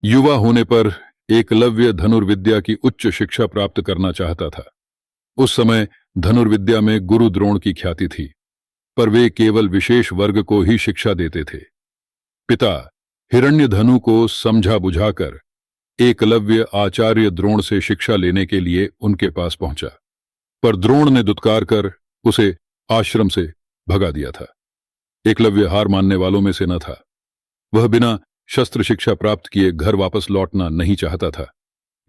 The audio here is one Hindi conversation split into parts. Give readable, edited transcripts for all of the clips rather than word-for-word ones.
युवा होने पर एकलव्य धनुर्विद्या की उच्च शिक्षा प्राप्त करना चाहता था। उस समय धनुर्विद्या में गुरु द्रोण की ख्याति थी, पर वे केवल विशेष वर्ग को ही शिक्षा देते थे। पिता हिरण्यधनु को समझा बुझाकर एकलव्य आचार्य द्रोण से शिक्षा लेने के लिए उनके पास पहुंचा, पर द्रोण ने दुत्कार कर उसे आश्रम से भगा दिया था। एकलव्य हार मानने वालों में से न था। वह बिना शस्त्र शिक्षा प्राप्त किए घर वापस लौटना नहीं चाहता था।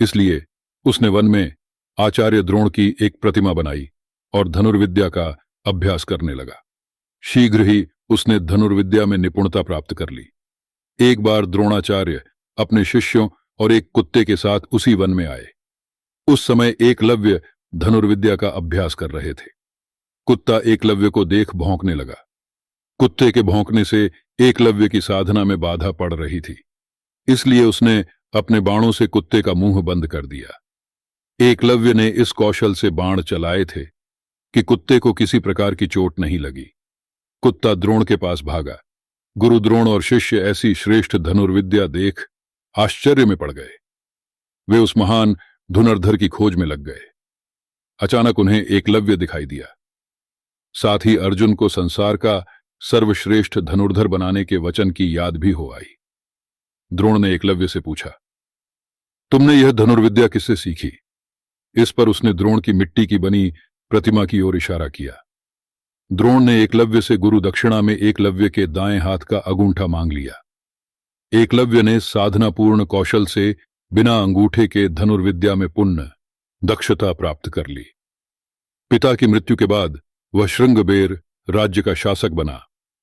इसलिए उसने वन में आचार्य द्रोण की एक प्रतिमा बनाई और धनुर्विद्या का अभ्यास करने लगा। शीघ्र ही उसने धनुर्विद्या में निपुणता प्राप्त कर ली। एक बार द्रोणाचार्य अपने शिष्यों और एक कुत्ते के साथ उसी वन में आए। उस समय एकलव्य धनुर्विद्या का अभ्यास कर रहे थे। कुत्ता एकलव्य को देख भौंकने लगा। कुत्ते के भौंकने से एकलव्य की साधना में बाधा पड़ रही थी, इसलिए उसने अपने बाणों से कुत्ते का मुंह बंद कर दिया। एकलव्य ने इस कौशल से बाण चलाए थे कि कुत्ते को किसी प्रकार की चोट नहीं लगी। कुत्ता द्रोण के पास भागा। गुरु द्रोण और शिष्य ऐसी श्रेष्ठ धनुर्विद्या देख आश्चर्य में पड़ गए। वे उस महान धनुर्धर की खोज में लग गए। अचानक उन्हें एकलव्य दिखाई दिया। साथ ही अर्जुन को संसार का सर्वश्रेष्ठ धनुर्धर बनाने के वचन की याद भी हो आई। द्रोण ने एकलव्य से पूछा, तुमने यह धनुर्विद्या किससे सीखी? इस पर उसने द्रोण की मिट्टी की बनी प्रतिमा की ओर इशारा किया। द्रोण ने एकलव्य से गुरु दक्षिणा में एकलव्य के दाएं हाथ का अंगूठा मांग लिया। एकलव्य ने साधनापूर्ण कौशल से बिना अंगूठे के धनुर्विद्या में पुण्य दक्षता प्राप्त कर ली। पिता की मृत्यु के बाद वह श्रृंगबेर राज्य का शासक बना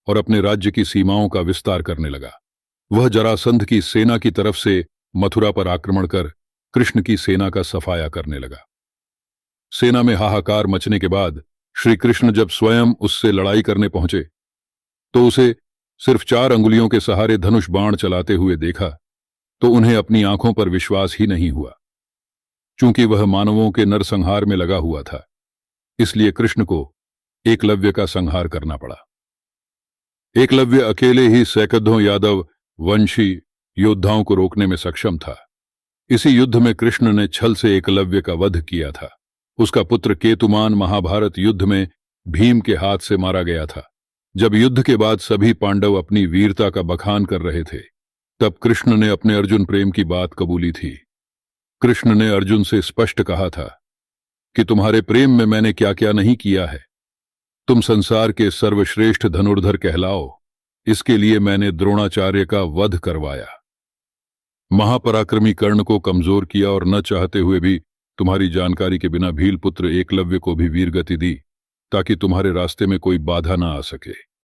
और अपने राज्य की सीमाओं का विस्तार करने लगा। वह जरासंध की सेना की तरफ से मथुरा पर आक्रमण कर कृष्ण की सेना का सफाया करने लगा। सेना में हाहाकार मचने के बाद श्री कृष्ण जब स्वयं उससे लड़ाई करने पहुंचे तो उसे सिर्फ 4 अंगुलियों के सहारे धनुष बाण चलाते हुए देखा तो उन्हें अपनी आंखों पर विश्वास ही नहीं हुआ। चूंकि वह मानवों के नरसंहार में लगा हुआ था, इसलिए कृष्ण को एकलव्य का संहार करना पड़ा। एकलव्य अकेले ही सैकड़ों यादव वंशी योद्धाओं को रोकने में सक्षम था। इसी युद्ध में कृष्ण ने छल से एकलव्य का वध किया था। उसका पुत्र केतुमान महाभारत युद्ध में भीम के हाथ से मारा गया था। जब युद्ध के बाद सभी पांडव अपनी वीरता का बखान कर रहे थे, तब कृष्ण ने अपने अर्जुन प्रेम की बात कबूली थी। कृष्ण ने अर्जुन से स्पष्ट कहा था कि तुम्हारे प्रेम में मैंने क्या क्या नहीं किया है। तुम संसार के सर्वश्रेष्ठ धनुर्धर कहलाओ, इसके लिए मैंने द्रोणाचार्य का वध करवाया। महापराक्रमी कर्ण को कमजोर किया और न चाहते हुए भी तुम्हारी जानकारी के बिना भील पुत्र एकलव्य को भी वीरगति दी, ताकि तुम्हारे रास्ते में कोई बाधा न आ सके।